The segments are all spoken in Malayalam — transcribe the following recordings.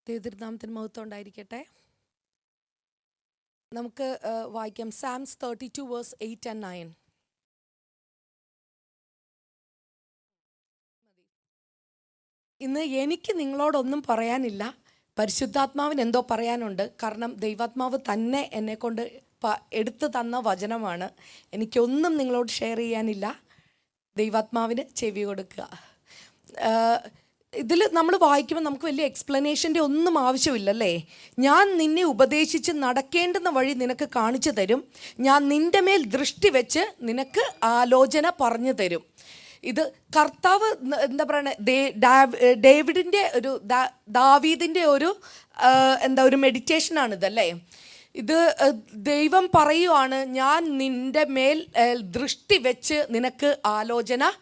തിരുനാമത്തിന് മഹത്വം ഉണ്ടായിരിക്കട്ടെ. നമുക്ക് വായിക്കാം സാംസ് 32 വേഴ്സ് 8 and 9. ഇന്ന് എനിക്ക് നിങ്ങളോടൊന്നും പറയാനില്ല, പരിശുദ്ധാത്മാവിന് എന്തോ പറയാനുണ്ട്. കാരണം ദൈവാത്മാവ് തന്നെ എന്നെക്കൊണ്ട് എടുത്തു തന്ന വചനമാണ്. എനിക്കൊന്നും നിങ്ങളോട് ഷെയർ ചെയ്യാനില്ല. ദൈവാത്മാവിന് ചെവി കൊടുക്കുക. ഇതിൽ നമ്മൾ വായിക്കുമ്പോൾ നമുക്ക് വലിയ എക്സ്പ്ലനേഷൻ്റെ ഒന്നും ആവശ്യമില്ലല്ലേ. ഞാൻ നിന്നെ ഉപദേശിച്ച് നടക്കേണ്ടുന്ന വഴി നിനക്ക് കാണിച്ചു തരും, ഞാൻ നിൻ്റെ മേൽ ദൃഷ്ടി വെച്ച് നിനക്ക് ആലോചന പറഞ്ഞു തരും. ഇത് കർത്താവ് എന്താ പറയുക, ഡേവിഡിൻ്റെ ഒരു ദാവീദിൻ്റെ ഒരു ഒരു മെഡിറ്റേഷനാണിതല്ലേ. ഇത് ദൈവം പറയുവാണ്, ഞാൻ നിൻ്റെ മേൽ ദൃഷ്ടി വെച്ച് നിനക്ക് ആലോചന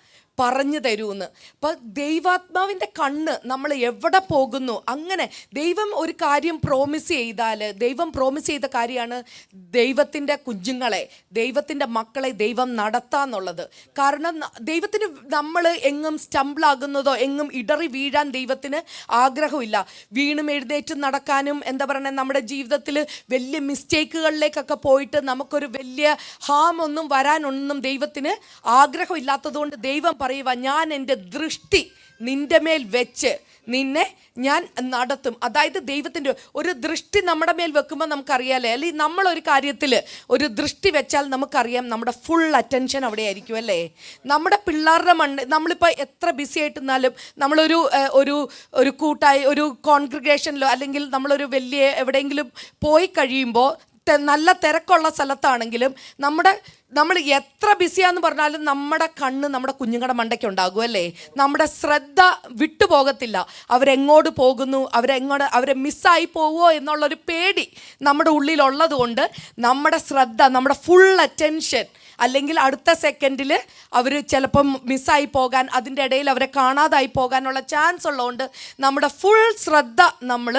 പറഞ്ഞു തരുമെന്ന്. അപ്പം ദൈവാത്മാവിൻ്റെ കണ്ണ് നമ്മൾ എവിടെ പോകുന്നു, അങ്ങനെ ദൈവം ഒരു കാര്യം പ്രോമിസ് ചെയ്താൽ, ദൈവം പ്രോമിസ് ചെയ്ത കാര്യമാണ് ദൈവത്തിൻ്റെ കുഞ്ഞുങ്ങളെ, ദൈവത്തിൻ്റെ മക്കളെ ദൈവം നടത്താന്നുള്ളത്. കാരണം ദൈവത്തിന് നമ്മൾ എങ്ങും സ്റ്റംബിളാകുന്നതോ എങ്ങും ഇടറി വീഴാൻ ദൈവത്തിന് ആഗ്രഹമില്ല. വീണും എഴുന്നേറ്റും നടക്കാനും നമ്മുടെ ജീവിതത്തിൽ വലിയ മിസ്റ്റേക്കുകളിലേക്കൊക്കെ പോയിട്ട് നമുക്കൊരു വലിയ ഹാം ഒന്നും വരാനൊന്നും ദൈവത്തിന് ആഗ്രഹമില്ലാത്തതുകൊണ്ട് ദൈവം പറയുക, ഞാൻ എൻ്റെ ദൃഷ്ടി നിൻ്റെ മേൽ വെച്ച് നിന്നെ ഞാൻ നടത്തും. അതായത് ദൈവത്തിൻ്റെ ഒരു ദൃഷ്ടി നമ്മുടെ മേൽ വെക്കുമ്പോൾ നമുക്കറിയാലേ, അല്ലെങ്കിൽ നമ്മളൊരു കാര്യത്തിൽ ഒരു ദൃഷ്ടി വെച്ചാൽ നമുക്കറിയാം നമ്മുടെ ഫുൾ അറ്റൻഷൻ അവിടെ ആയിരിക്കും അല്ലേ. നമ്മുടെ പിള്ളേരുടെ നമ്മളിപ്പോൾ എത്ര ബിസി ആയിട്ടിരുന്നാലും നമ്മളൊരു ഒരു ഒരു കൂട്ടായി ഒരു കോൺഗ്രിഗേഷനിലോ അല്ലെങ്കിൽ നമ്മളൊരു വലിയ എവിടെയെങ്കിലും പോയി കഴിയുമ്പോൾ നല്ല തിരക്കുള്ള സ്ഥലത്താണെങ്കിലും നമ്മൾ എത്ര ബിസിയാന്ന് പറഞ്ഞാലും നമ്മുടെ കണ്ണ് നമ്മുടെ കുഞ്ഞുങ്ങളുടെ മണ്ടയ്ക്ക് ഉണ്ടാകും അല്ലേ. നമ്മുടെ ശ്രദ്ധ വിട്ടുപോകത്തില്ല. അവരെങ്ങോട്ട് പോകുന്നു, അവരെ മിസ്സായി പോവുമോ എന്നുള്ളൊരു പേടി നമ്മുടെ ഉള്ളിലുള്ളത് കൊണ്ട് നമ്മുടെ ശ്രദ്ധ, നമ്മുടെ ഫുൾ അറ്റൻഷൻ, അല്ലെങ്കിൽ അടുത്ത സെക്കൻഡിൽ അവർ ചിലപ്പം മിസ്സായി പോകാൻ, അതിൻ്റെ ഇടയിൽ അവരെ കാണാതായി പോകാനുള്ള ചാൻസ് ഉള്ളതുകൊണ്ട് നമ്മുടെ ഫുൾ ശ്രദ്ധ നമ്മൾ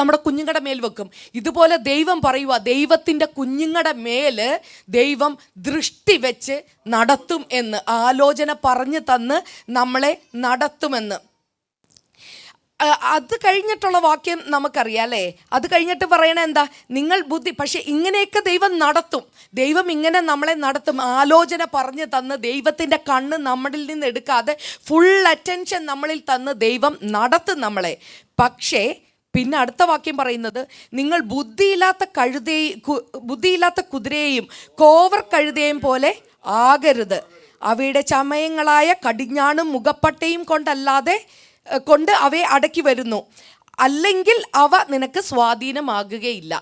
നമ്മുടെ കുഞ്ഞുങ്ങളുടെ മേൽ വെക്കും. ഇതുപോലെ ദൈവം പറയുക, ദൈവത്തിൻ്റെ കുഞ്ഞുങ്ങളുടെ മേൽ ദൈവം ദൃഷ്ടി വെച്ച് നടത്തും എന്ന്, ആലോചന പറഞ്ഞു തന്ന് നമ്മളെ നടത്തുമെന്ന്. അത് കഴിഞ്ഞിട്ടുള്ള വാക്യം നമുക്കറിയാം അല്ലേ. അത് കഴിഞ്ഞിട്ട് പറയണത് എന്താ, നിങ്ങൾ ബുദ്ധി. പക്ഷെ ഇങ്ങനെയൊക്കെ ദൈവം നടത്തും. ദൈവം ഇങ്ങനെ നമ്മളെ നടത്തും, ആലോചന പറഞ്ഞു തന്ന് ദൈവത്തിൻ്റെ കണ്ണ് നമ്മളിൽ നിന്ന് എടുക്കാതെ ഫുൾ അറ്റൻഷൻ നമ്മളിൽ തന്ന് ദൈവം നടത്തും നമ്മളെ. പക്ഷേ പിന്നെ അടുത്ത വാക്യം പറയുന്നത്, നിങ്ങൾ ബുദ്ധിയില്ലാത്ത കുതിരയെയും കോവർ കഴുതയെയും പോലെ ആകരുത്. അവയുടെ ചമയങ്ങളായ കടിഞ്ഞാണും മുഖപ്പട്ടയും കൊണ്ട് അവയെ അടക്കി വരുന്നു, അല്ലെങ്കിൽ അവ നിനക്ക് സ്വാധീനമാകുകയില്ല.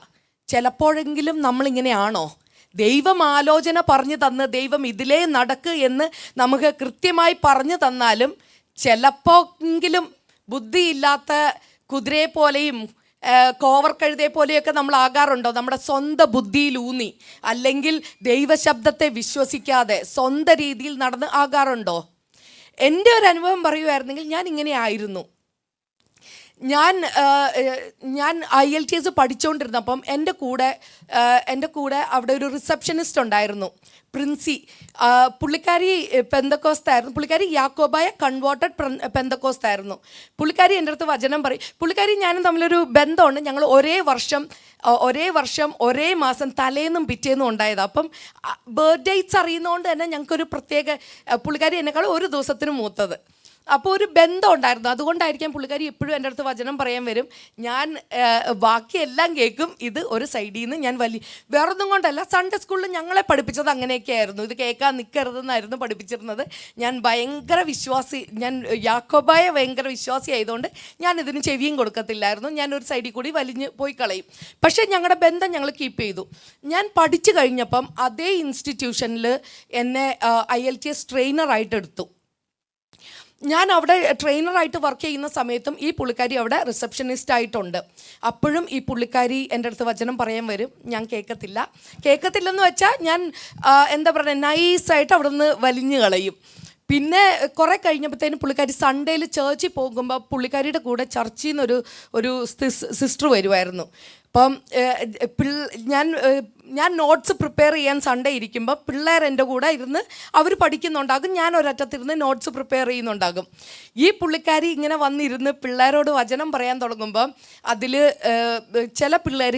ചിലപ്പോഴെങ്കിലും നമ്മളിങ്ങനെയാണോ? ദൈവം ആലോചന പറഞ്ഞു തന്ന് ദൈവം ഇതിലേ നടക്ക് എന്ന് നമുക്ക് കൃത്യമായി പറഞ്ഞു തന്നാലും ചിലപ്പോഴെങ്കിലും ബുദ്ധിയില്ലാത്ത കുതിരയെ പോലെയും കോവർ കഴുതയെ പോലെയൊക്കെ നമ്മൾ ആകാറുണ്ടോ? നമ്മുടെ സ്വന്തം ബുദ്ധിയിലൂന്നി അല്ലെങ്കിൽ ദൈവശബ്ദത്തെ വിശ്വസിക്കാതെ സ്വന്തം രീതിയിൽ നടന്ന് ആകാറുണ്ടോ? എൻ്റെ ഒരു അനുഭവം പറയുമായിരുന്നെങ്കിൽ ഞാൻ ഇങ്ങനെ ആയിരുന്നു. ഞാൻ IELTS പഠിച്ചുകൊണ്ടിരുന്നപ്പം എൻ്റെ കൂടെ അവിടെ ഒരു റിസപ്ഷനിസ്റ്റ് ഉണ്ടായിരുന്നു, പ്രിൻസി. പുള്ളിക്കാരി പെന്തക്കോസ്തായിരുന്നു. പുള്ളിക്കാരി യാക്കോബായ കൺവേർട്ടഡ് പെന്തക്കോസ്തായിരുന്നു. പുള്ളിക്കാരി എൻ്റെ അടുത്ത് വചനം പറയും. പുള്ളിക്കാരി ഞാനും തമ്മിലൊരു ബന്ധമുണ്ട്. ഞങ്ങൾ ഒരേ വർഷം ഒരേ മാസം തലേന്നും പിറ്റേന്നും ഉണ്ടായത്. അപ്പം ബർത്ത്ഡേറ്റ്സ് അറിയുന്നതുകൊണ്ട് തന്നെ ഞങ്ങൾക്കൊരു പ്രത്യേക, പുള്ളിക്കാരി എന്നെക്കാളും ഒരു ദിവസത്തിന് മൂത്തത്. അപ്പോൾ ഒരു ബന്ധം ഉണ്ടായിരുന്നു. അതുകൊണ്ടായിരിക്കാം പുള്ളിക്കാരി എപ്പോഴും എൻ്റെ അടുത്ത് വചനം പറയാൻ വരും. ഞാൻ ബാക്കിയെല്ലാം കേൾക്കും, ഇത് ഒരു സൈഡിൽ നിന്ന് ഞാൻ വേറൊന്നും കൊണ്ടല്ല. സൺഡേ സ്കൂളിൽ ഞങ്ങളെ പഠിപ്പിച്ചത് അങ്ങനെയൊക്കെ ആയിരുന്നു. ഇത് കേൾക്കാൻ നിൽക്കരുതെന്നായിരുന്നു പഠിപ്പിച്ചിരുന്നത്. ഞാൻ യാക്കോബായ ഭയങ്കര വിശ്വാസി ആയതുകൊണ്ട് ഞാൻ ഇതിന് ചെവിയും കൊടുക്കത്തില്ലായിരുന്നു. ഞാൻ ഒരു സൈഡിൽ കൂടി വലിഞ്ഞ് പോയി കളയും. പക്ഷേ ഞങ്ങളുടെ ബന്ധം ഞങ്ങൾ കീപ്പ് ചെയ്തു. ഞാൻ പഠിച്ചു കഴിഞ്ഞപ്പം അതേ ഇൻസ്റ്റിറ്റ്യൂഷനിൽ എന്നെ IELTS ട്രെയിനറായിട്ട് എടുത്തു. ഞാൻ അവിടെ ട്രെയിനറായിട്ട് വർക്ക് ചെയ്യുന്ന സമയത്തും ഈ പുള്ളിക്കാരി അവിടെ റിസപ്ഷനിസ്റ്റ് ആയിട്ടുണ്ട്. അപ്പോഴും ഈ പുള്ളിക്കാരി എൻ്റെ അടുത്ത് വചനം പറയാൻ വരും. ഞാൻ കേൾക്കത്തില്ലെന്ന് വെച്ചാൽ ഞാൻ നൈസായിട്ട് അവിടെ നിന്ന് വലിഞ്ഞു കളയും. പിന്നെ കുറേ കഴിഞ്ഞപ്പോഴത്തേനും പുള്ളിക്കാരി സൺഡേയിൽ ചേർച്ചിൽ പോകുമ്പോൾ പുള്ളിക്കാരിയുടെ കൂടെ ചർച്ചിൽ നിന്നൊരു സിസ്റ്റർ വരുമായിരുന്നു. അപ്പം ഞാൻ നോട്ട്സ് പ്രിപ്പയർ ചെയ്യാൻ സൺഡേ ഇരിക്കുമ്പോൾ പിള്ളേർ എൻ്റെ കൂടെ ഇരുന്ന് അവർ പഠിക്കുന്നുണ്ടാകും, ഞാൻ ഒരറ്റത്തിരുന്ന് നോട്ട്സ് പ്രിപ്പയർ ചെയ്യുന്നുണ്ടാകും. ഈ പുള്ളിക്കാരി ഇങ്ങനെ വന്നിരുന്ന് പിള്ളേരോട് വചനം പറയാൻ തുടങ്ങുമ്പോൾ അതിൽ ചില പിള്ളേർ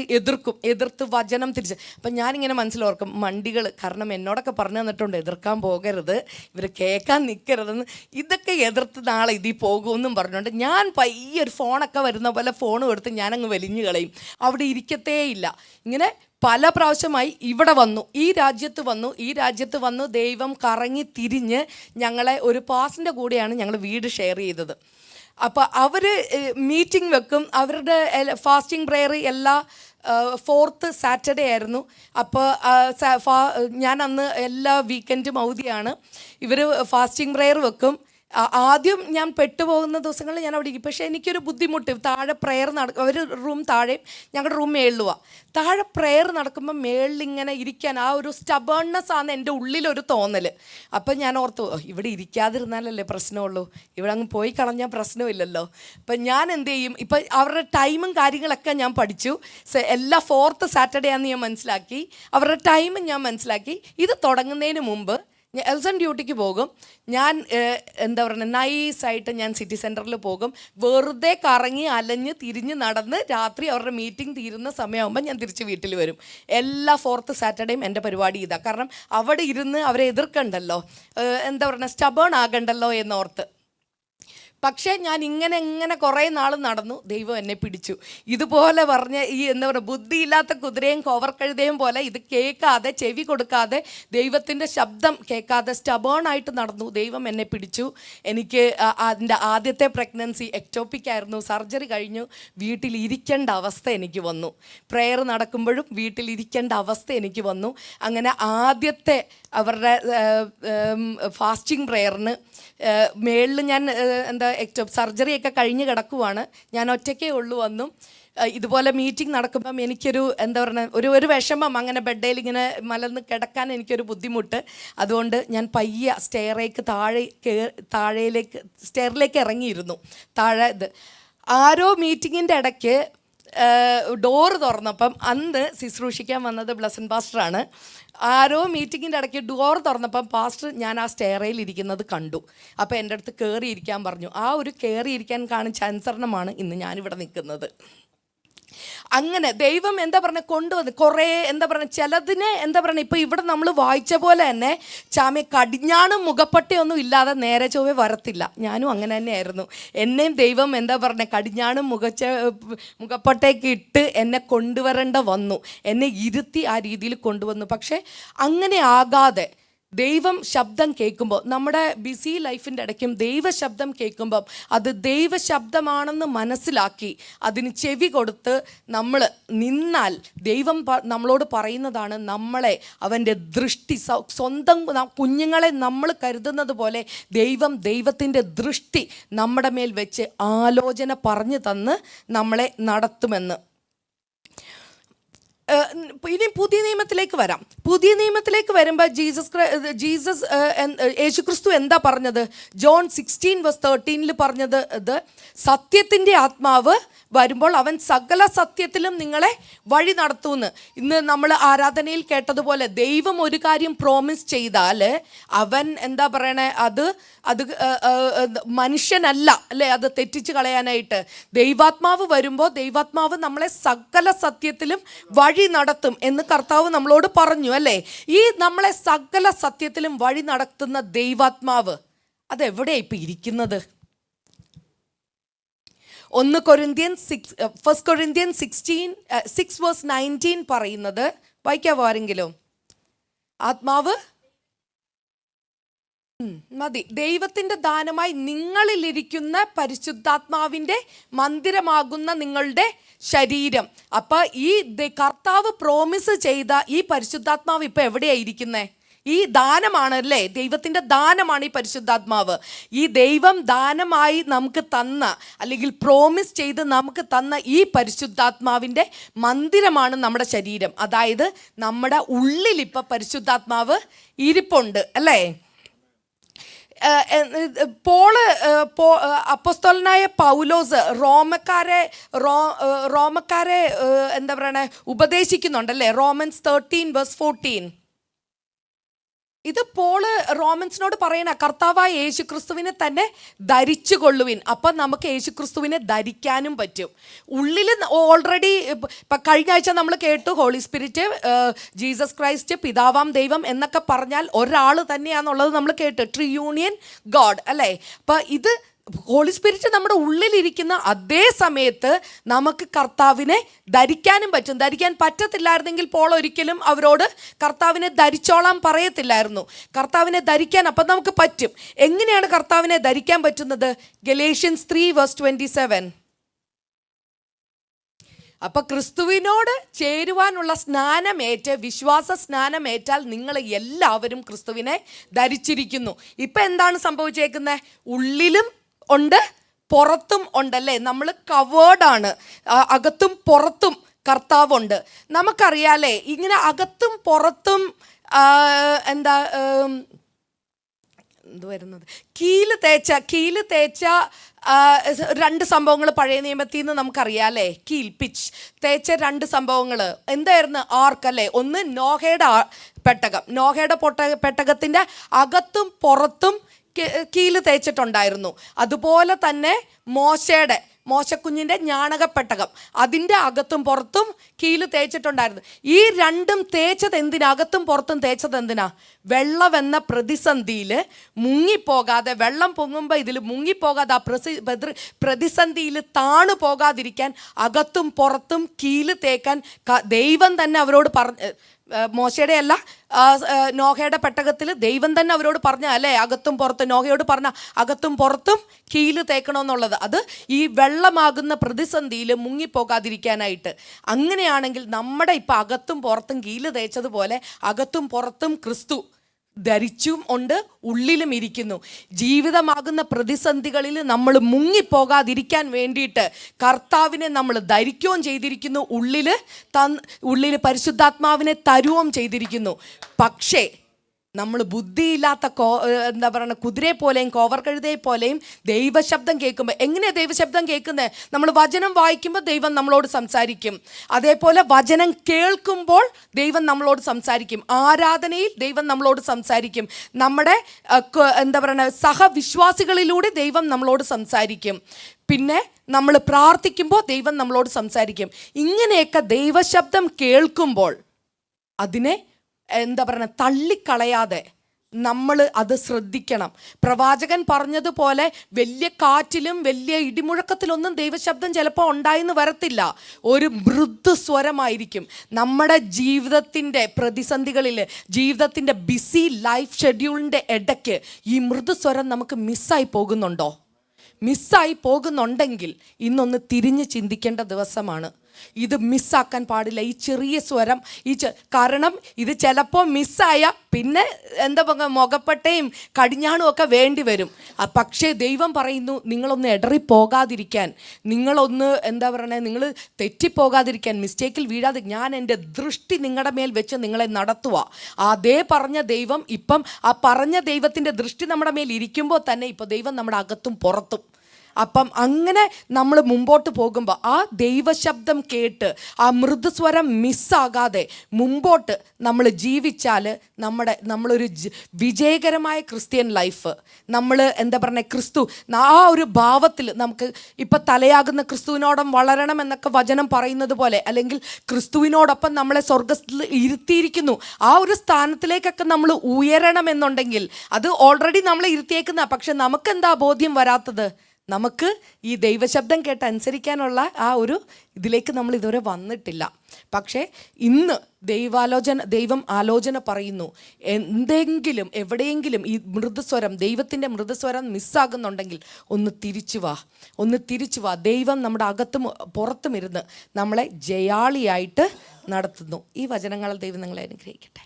എതിർത്ത് വചനം തിരിച്ച്. അപ്പം ഞാനിങ്ങനെ മനസ്സിലോർക്കും, മണ്ടികൾ, കാരണം എന്നോടൊക്കെ പറഞ്ഞു തന്നിട്ടുണ്ട് എതിർക്കാൻ പോകരുത്, ഇവർ കേൾക്കാൻ നിൽക്കരുതെന്ന്. ഇതൊക്കെ എതിർത്ത് നാളെ ഇതിൽ പോകുമെന്നും പറഞ്ഞുകൊണ്ട് ഞാൻ പയ്യൊരു ഫോണൊക്കെ വരുന്ന പോലെ ഫോണും എടുത്ത് ഞാനങ്ങ് വലിഞ്ഞു കളയും, അവിടെ ഇരിക്കത്തേയില്ല. ഇങ്ങനെ പല പ്രാവശ്യമായി ഇവിടെ വന്നു, ഈ രാജ്യത്ത് വന്നു ദൈവം കറങ്ങി തിരിഞ്ഞ് ഞങ്ങളെ ഒരു പാസിൻ്റെ കൂടെയാണ് ഞങ്ങൾ വീട് ഷെയർ ചെയ്തത്. അപ്പോൾ അവർ മീറ്റിംഗ് വെക്കും, അവരുടെ ഫാസ്റ്റിംഗ് പ്രെയർ എല്ലാ 4th സാറ്റർഡേ ആയിരുന്നു. അപ്പോൾ ഞാൻ അന്ന് എല്ലാ വീക്കെൻഡും അവധിയാണ്. ഇവർ ഫാസ്റ്റിംഗ് പ്രെയർ വെക്കും. ആദ്യം ഞാൻ പെട്ടുപോകുന്ന ദിവസങ്ങളിൽ ഞാൻ അവിടെ ഇരിക്കും. പക്ഷേ എനിക്കൊരു ബുദ്ധിമുട്ട്, താഴെ പ്രെയർ ഒരു റൂം താഴെയും ഞങ്ങളുടെ റൂം മേളിലുമാണ്. താഴെ പ്രെയർ നടക്കുമ്പോൾ മേളിലിങ്ങനെ ഇരിക്കാൻ ആ ഒരു സ്റ്റബേൺനെസ് ആണ് എൻ്റെ ഉള്ളിലൊരു തോന്നൽ. അപ്പം ഞാൻ ഓർത്തു, ഇവിടെ ഇരിക്കാതിരുന്നാലല്ലേ പ്രശ്നമുള്ളൂ, ഇവിടെ അങ്ങ് പോയി കളഞ്ഞാൽ പ്രശ്നമില്ലല്ലോ. അപ്പം ഞാൻ എന്ത് ചെയ്യും, ഇപ്പം അവരുടെ ടൈമും കാര്യങ്ങളൊക്കെ ഞാൻ പഠിച്ചു. എല്ലാ 4th സാറ്റർഡേ ആണെന്ന് ഞാൻ മനസ്സിലാക്കി, അവരുടെ ടൈമും ഞാൻ മനസ്സിലാക്കി. ഇത് തുടങ്ങുന്നതിന് മുമ്പ് എൽസൺ ഡ്യൂട്ടിക്ക് പോകും. ഞാൻ എന്താ പറയുക, നൈസായിട്ട് ഞാൻ സിറ്റി സെൻറ്ററിൽ പോകും. വെറുതെ കറങ്ങി അലഞ്ഞ് തിരിഞ്ഞ് നടന്ന് രാത്രി അവരുടെ മീറ്റിംഗ് തീരുന്ന സമയമാകുമ്പോൾ ഞാൻ തിരിച്ച് വീട്ടിൽ വരും. എല്ലാ 4th സാറ്റർഡേയും എൻ്റെ പരിപാടി ഇതാണ്. കാരണം അവിടെ ഇരുന്ന് അവരെ എതിർക്കണ്ടല്ലോ, എന്താ പറയുക, സ്റ്റബേൺ ആകണ്ടല്ലോ എന്നോർത്ത്. പക്ഷേ ഞാൻ ഇങ്ങനെ കുറേ നാൾ നടന്നു, ദൈവം എന്നെ പിടിച്ചു. ഇതുപോലെ പറഞ്ഞ ഈ എന്താ പറയുക, ബുദ്ധിയില്ലാത്ത കുതിരയും കോവർക്കഴുതയും പോലെ ഇത് കേൾക്കാതെ, ചെവി കൊടുക്കാതെ, ദൈവത്തിൻ്റെ ശബ്ദം കേൾക്കാതെ സ്റ്റബേണായിട്ട് നടന്നു. ദൈവം എന്നെ പിടിച്ചു. എനിക്ക് അതിൻ്റെ ആദ്യത്തെ പ്രഗ്നൻസി എക്ടോപിക് ആയിരുന്നു. സർജറി കഴിഞ്ഞു, വീട്ടിലിരിക്കേണ്ട അവസ്ഥ എനിക്ക് വന്നു. പ്രെയർ നടക്കുമ്പോഴും വീട്ടിലിരിക്കേണ്ട അവസ്ഥ എനിക്ക് വന്നു. അങ്ങനെ ആദ്യത്തെ അവരുടെ ഫാസ്റ്റിംഗ് പ്രെയറിന് മേളിൽ ഞാൻ സർജറിയൊക്കെ കഴിഞ്ഞ് കിടക്കുവാണ്. ഞാൻ ഒറ്റയ്ക്കേ ഉള്ളൂ വന്നു. ഇതുപോലെ മീറ്റിംഗ് നടക്കുമ്പം എനിക്കൊരു എന്താ പറയുക, ഒരു വിഷമം, അങ്ങനെ ബെഡേൽ ഇങ്ങനെ മലർന്ന് കിടക്കാൻ എനിക്കൊരു ബുദ്ധിമുട്ട്. അതുകൊണ്ട് ഞാൻ പയ്യ സ്റ്റെയറിലേക്ക് ഇറങ്ങിയിരുന്നു. താഴെ ആരോ മീറ്റിങ്ങിൻ്റെ ഇടയ്ക്ക് ഡോറ് തുറന്നപ്പം, അന്ന് ശുശ്രൂഷിക്കാൻ വന്നത് ബ്ലസൻ പാസ്റ്ററാണ്. ആരോ മീറ്റിങ്ങിൻ്റെ ഇടയ്ക്ക് ഡോർ തുറന്നപ്പം പാസ്റ്റർ ഞാൻ ആ സ്റ്റെയറയിൽ ഇരിക്കുന്നത് കണ്ടു. അപ്പോൾ എൻ്റെ അടുത്ത് കയറിയിരിക്കാൻ പറഞ്ഞു. ആ ഒരു കയറിയിരിക്കാൻ കാണിച്ച അനുസരണമാണ് ഇന്ന് ഞാനിവിടെ നിൽക്കുന്നത്. അങ്ങനെ ദൈവം എന്താ പറഞ്ഞ കൊണ്ടുവന്ന് കുറേ എന്താ പറയുക, ചിലതിനെ എന്താ പറയുക, ഇപ്പോൾ ഇവിടെ നമ്മൾ വായിച്ച പോലെ തന്നെ കടിഞ്ഞാണും മുഖപ്പട്ടയൊന്നും ഇല്ലാതെ നേരെ ചൊവ്വേ വരത്തില്ല. ഞാനും അങ്ങനെ തന്നെയായിരുന്നു. എന്നെയും ദൈവം എന്താ പറഞ്ഞ കടിഞ്ഞാണും മുഖപ്പട്ടയൊക്കെ ഇട്ട് എന്നെ കൊണ്ടുവരേണ്ട വന്നു, എന്നെ ഇരുത്തി ആ രീതിയിൽ കൊണ്ടുവന്നു. പക്ഷേ അങ്ങനെ ആകാതെ ദൈവം ശബ്ദം കേൾക്കുമ്പോൾ, നമ്മുടെ ബിസി ലൈഫിൻ്റെ ഇടയ്ക്കും ദൈവശബ്ദം കേൾക്കുമ്പം അത് ദൈവശബ്ദമാണെന്ന് മനസ്സിലാക്കി അതിന് ചെവി കൊടുത്ത് നമ്മൾ നിന്നാൽ, ദൈവം നമ്മളോട് പറയുന്നതാണ്, നമ്മളെ അവൻ്റെ ദൃഷ്ടി, സ്വന്തം കുഞ്ഞുങ്ങളെ നമ്മൾ കരുതുന്നത് പോലെ ദൈവത്തിൻ്റെ ദൃഷ്ടി നമ്മുടെ മേൽ വെച്ച് ആലോചന പറഞ്ഞു തന്ന് നമ്മളെ നടത്തുമെന്ന്. ഇനി പുതിയ നിയമത്തിലേക്ക് വരാം. പുതിയ നിയമത്തിലേക്ക് വരുമ്പോൾ യേശുക്രിസ്തു എന്താ പറഞ്ഞത്? ജോൺ 16:13 പറഞ്ഞത്, സത്യത്തിൻ്റെ ആത്മാവ് വരുമ്പോൾ അവൻ സകല സത്യത്തിലും നിങ്ങളെ വഴി നടത്തുമെന്ന്. ഇന്ന് നമ്മൾ ആരാധനയിൽ കേട്ടതുപോലെ ദൈവം ഒരു കാര്യം പ്രോമിസ് ചെയ്താൽ അവൻ എന്താ പറയണേ, അത് മനുഷ്യനല്ല അല്ലേ, അത് തെറ്റിച്ച് കളയാനായിട്ട്. ദൈവാത്മാവ് വരുമ്പോൾ ദൈവാത്മാവ് നമ്മളെ സകല സത്യത്തിലും വഴി നടത്തും എന്ന് കർത്താവ് നമ്മളോട് പറഞ്ഞു അല്ലേ. ഈ നമ്മളെ സകല സത്യത്തിലും വഴി നടത്തുന്ന ദൈവാത്മാവ് അതെവിടെയാണ് ഇപ്പം ഇരിക്കുന്നത്? 1 Corinthians 6:19 പറയുന്നത് വായിക്കാവോ ആരെങ്കിലും? ആത്മാവ് മതി. ദൈവത്തിൻ്റെ ദാനമായി നിങ്ങളിലിരിക്കുന്ന പരിശുദ്ധാത്മാവിൻ്റെ മന്ദിരമാകുന്ന നിങ്ങളുടെ ശരീരം. അപ്പം ഈ കർത്താവ് പ്രോമിസ് ചെയ്ത ഈ പരിശുദ്ധാത്മാവ് ഇപ്പം എവിടെയാണ് ഇരിക്കുന്നത്? ഈ ദാനമാണ് ദൈവത്തിൻ്റെ ദാനമാണ് ഈ പരിശുദ്ധാത്മാവ്. ഈ ദൈവം ദാനമായി നമുക്ക് തന്ന, അല്ലെങ്കിൽ പ്രോമിസ് ചെയ്ത് നമുക്ക് തന്ന ഈ പരിശുദ്ധാത്മാവിൻ്റെ മന്ദിരമാണ് നമ്മുടെ ശരീരം. അതായത് നമ്മുടെ ഉള്ളിൽ ഇപ്പം പരിശുദ്ധാത്മാവ് ഇരിപ്പുണ്ട് അല്ലേ. പോള് അപ്പോസ്തലനായ പൗലോസ് റോമക്കാരെ എന്താ പറയണേ ഉപദേശിക്കുന്നുണ്ടല്ലേ. റോമൻസ് 13:14. ഇത് പോള് റോമൻസിനോട് പറയണ കർത്താവായ യേശുക്രിസ്തുവിനെ തന്നെ ധരിച്ചു കൊള്ളുവിൻ. അപ്പം നമുക്ക് യേശുക്രിസ്തുവിനെ ധരിക്കാനും പറ്റും. ഉള്ളിൽ ഓൾറെഡി ഇപ്പം കഴിഞ്ഞ ആഴ്ച നമ്മൾ കേട്ടു ഹോളി സ്പിരിറ്റ്, ജീസസ് ക്രൈസ്റ്റ്, പിതാവാം ദൈവം എന്നൊക്കെ പറഞ്ഞാൽ ഒരാൾ തന്നെയാണെന്നുള്ളത് നമ്മൾ കേട്ടു. ട്രിയൂണിയൻ ഗോഡ് അല്ലേ. അപ്പം ഇത് ഹോളി സ്പിരിറ്റ് നമ്മുടെ ഉള്ളിലിരിക്കുന്ന അതേ സമയത്ത് നമുക്ക് കർത്താവിനെ ധരിക്കാനും പറ്റും. ധരിക്കാൻ പറ്റത്തില്ലായിരുന്നെങ്കിൽ പോൾ ഒരിക്കലും അവരോട് കർത്താവിനെ ധരിച്ചോളാൻ പറയത്തില്ലായിരുന്നു. കർത്താവിനെ ധരിക്കാൻ അപ്പം നമുക്ക് പറ്റും. എങ്ങനെയാണ് കർത്താവിനെ ധരിക്കാൻ പറ്റുന്നത്? ഗലേഷ്യൻസ് 3:27. അപ്പം ക്രിസ്തുവിനോട് ചേരുവാനുള്ള സ്നാനമേറ്റ്, വിശ്വാസ സ്നാനമേറ്റാൽ നിങ്ങൾ എല്ലാവരും ക്രിസ്തുവിനെ ധരിച്ചിരിക്കുന്നു. ഇപ്പം എന്താണ് സംഭവിച്ചേക്കുന്നത്? ഉള്ളിലും ഉണ്ട്, പുറത്തും ഉണ്ടല്ലേ. നമ്മൾ കവേർഡാണ്, അകത്തും പുറത്തും കർത്താവുണ്ട്. നമുക്കറിയാലേ, ഇങ്ങനെ അകത്തും പുറത്തും എന്താ എന്ത് വരുന്നത്, കീല് തേച്ച 2 സംഭവങ്ങൾ പഴയ നിയമത്തിൽ നിന്ന് നമുക്കറിയാമല്ലേ. കീൽ, പിച്ച് തേച്ച 2 സംഭവങ്ങൾ എന്തായിരുന്നു? ആർക്കല്ലേ. ഒന്ന് നോഹയുടെ പെട്ടകം. നോഹയുടെ പെട്ടകത്തിൻ്റെ അകത്തും പുറത്തും കീല് തേച്ചിട്ടുണ്ടായിരുന്നു. അതുപോലെ തന്നെ മോശക്കുഞ്ഞിൻ്റെ ഞാണകപ്പെട്ടകം, അതിൻ്റെ അകത്തും പുറത്തും കീല് തേച്ചിട്ടുണ്ടായിരുന്നു. ഈ 2ഉം തേച്ചത് എന്തിനാ? അകത്തും പുറത്തും തേച്ചത് എന്തിനാ? വെള്ളമെന്ന പ്രതിസന്ധിയിൽ മുങ്ങിപ്പോകാതെ, വെള്ളം പൊങ്ങുമ്പോൾ ഇതിൽ മുങ്ങിപ്പോകാതെ, ആ പ്രതിസന്ധിയിൽ താണു പോകാതിരിക്കാൻ അകത്തും പുറത്തും കീല് തേക്കാൻ ദൈവം തന്നെ അവരോട് മോശയുടെ അല്ല, നോഹയുടെ പെട്ടകത്തിൽ ദൈവം തന്നെ അവരോട് പറഞ്ഞ അല്ലേ, അകത്തും പുറത്തും. നോഹയോട് പറഞ്ഞ അകത്തും പുറത്തും കീല് തേക്കണമെന്നുള്ളത്. അത് ഈ വെള്ളമാകുന്ന പ്രതിസന്ധിയിൽ മുങ്ങിപ്പോകാതിരിക്കാനായിട്ട്. അങ്ങനെയാണെങ്കിൽ നമ്മുടെ ഇപ്പം അകത്തും പുറത്തും കീല് തേച്ചതുപോലെ അകത്തും പുറത്തും ക്രിസ്തു ധരിച്ചും ഉണ്ട്, ഉള്ളിലും ഇരിക്കുന്നു. ജീവിതമാകുന്ന പ്രതിസന്ധികളിൽ നമ്മൾ മുങ്ങിപ്പോകാതിരിക്കാൻ വേണ്ടിയിട്ട് കർത്താവിനെ നമ്മൾ ധരിക്കുകയും ചെയ്തിരിക്കുന്നു, ഉള്ളിൽ പരിശുദ്ധാത്മാവിനെ തരുകയും ചെയ്തിരിക്കുന്നു. പക്ഷേ നമ്മൾ ബുദ്ധിയില്ലാത്ത എന്താ പറയുക, കുതിരയെ പോലെയും കോവർക്കഴുതയെ പോലെയും ദൈവശബ്ദം കേൾക്കുമ്പോൾ, എങ്ങനെയാണ് ദൈവശബ്ദം കേൾക്കുന്നത്? നമ്മൾ വചനം വായിക്കുമ്പോൾ ദൈവം നമ്മളോട് സംസാരിക്കും. അതേപോലെ വചനം കേൾക്കുമ്പോൾ ദൈവം നമ്മളോട് സംസാരിക്കും. ആരാധനയിൽ ദൈവം നമ്മളോട് സംസാരിക്കും. നമ്മുടെ എന്താ പറയുക, സഹവിശ്വാസികളിലൂടെ ദൈവം നമ്മളോട് സംസാരിക്കും. പിന്നെ നമ്മൾ പ്രാർത്ഥിക്കുമ്പോൾ ദൈവം നമ്മളോട് സംസാരിക്കും. ഇങ്ങനെയൊക്കെ ദൈവശബ്ദം കേൾക്കുമ്പോൾ അതിനെ എന്താ പറയുക, തള്ളിക്കളയാതെ നമ്മൾ അത് ശ്രദ്ധിക്കണം. പ്രവാചകൻ പറഞ്ഞതുപോലെ വലിയ കാറ്റിലും വലിയ ഇടിമുഴക്കത്തിലൊന്നും ദൈവശബ്ദം ചിലപ്പോൾ ഉണ്ടായിന്ന് വരത്തില്ല. ഒരു മൃദുസ്വരമായിരിക്കും. നമ്മുടെ ജീവിതത്തിൻ്റെ പ്രതിസന്ധികളിൽ, ജീവിതത്തിൻ്റെ ബിസി ലൈഫ് ഷെഡ്യൂളിൻ്റെ ഇടയ്ക്ക് ഈ മൃദുസ്വരം നമുക്ക് മിസ്സായി പോകുന്നുണ്ടെങ്കിൽ ഇന്നൊന്ന് തിരിഞ്ഞ് ചിന്തിക്കേണ്ട ദിവസമാണ്. ഇത് മിസ്സാക്കാൻ പാടില്ല. ഈ ചെറിയ സ്വരം, കാരണം ഇത് ചിലപ്പോൾ മിസ്സായാൽ പിന്നെ എന്താ മുഖപ്പട്ടയും കടിഞ്ഞാണും ഒക്കെ വേണ്ടി വരും. പക്ഷേ ദൈവം പറയുന്നു, നിങ്ങളൊന്ന് ഇടറിപ്പോകാതിരിക്കാൻ, നിങ്ങളൊന്ന് എന്താ പറയുക, നിങ്ങൾ തെറ്റിപ്പോകാതിരിക്കാൻ, മിസ്റ്റേക്കിൽ വീഴാതെ ഞാൻ എൻ്റെ ദൃഷ്ടി നിങ്ങളുടെ മേൽ വെച്ച് നിങ്ങളെ നടത്തുക. അതേ പറഞ്ഞ ദൈവം ഇപ്പം ആ പറഞ്ഞ ദൈവത്തിൻ്റെ ദൃഷ്ടി നമ്മുടെ മേൽ ഇരിക്കുമ്പോൾ തന്നെ ഇപ്പോൾ ദൈവം നമ്മുടെ അകത്തും പുറത്തും. അപ്പം അങ്ങനെ നമ്മൾ മുമ്പോട്ട് പോകുമ്പോൾ ആ ദൈവശബ്ദം കേട്ട് ആ മൃദുസ്വരം മിസ്സാകാതെ മുമ്പോട്ട് നമ്മൾ ജീവിച്ചാൽ നമ്മളൊരു വിജയകരമായ ക്രിസ്ത്യൻ ലൈഫ്, നമ്മൾ എന്താ പറയുക, ക്രിസ്തു ആ ഒരു ഭാവത്തിൽ നമുക്ക് ഇപ്പം തലയാകുന്ന ക്രിസ്തുവിനോടം വളരണം എന്നൊക്കെ വചനം പറയുന്നത് പോലെ, അല്ലെങ്കിൽ ക്രിസ്തുവിനോടൊപ്പം നമ്മളെ സ്വർഗ്ഗത്തിൽ ഇരുത്തിയിരിക്കുന്നു. ആ ഒരു സ്ഥാനത്തിലേക്കൊക്കെ നമ്മൾ ഉയരണമെന്നുണ്ടെങ്കിൽ അത് ഓൾറെഡി നമ്മളെ ഇരുത്തിയേക്കുന്ന, പക്ഷെ നമുക്കെന്താ ബോധ്യം വരാത്തത്? നമുക്ക് ഈ ദൈവശബ്ദം കേട്ട് അനുസരിക്കാനുള്ള ആ ഒരു ഇതിലേക്ക് നമ്മൾ ഇതുവരെ വന്നിട്ടില്ല. പക്ഷേ ഇന്ന് ദൈവം ആലോചന പറയുന്നു, എന്തെങ്കിലും എവിടെയെങ്കിലും ഈ മൃദുസ്വരം, ദൈവത്തിൻ്റെ മൃദുസ്വരം മിസ്സാകുന്നുണ്ടെങ്കിൽ ഒന്ന് തിരിച്ചു വാ. ദൈവം നമ്മുടെ അകത്തും പുറത്തും ഇരുന്ന് നമ്മളെ ജയാളിയായിട്ട് നടത്തുന്നു. ഈ വചനങ്ങളാൽ ദൈവം നിങ്ങളെ അനുഗ്രഹിക്കട്ടെ.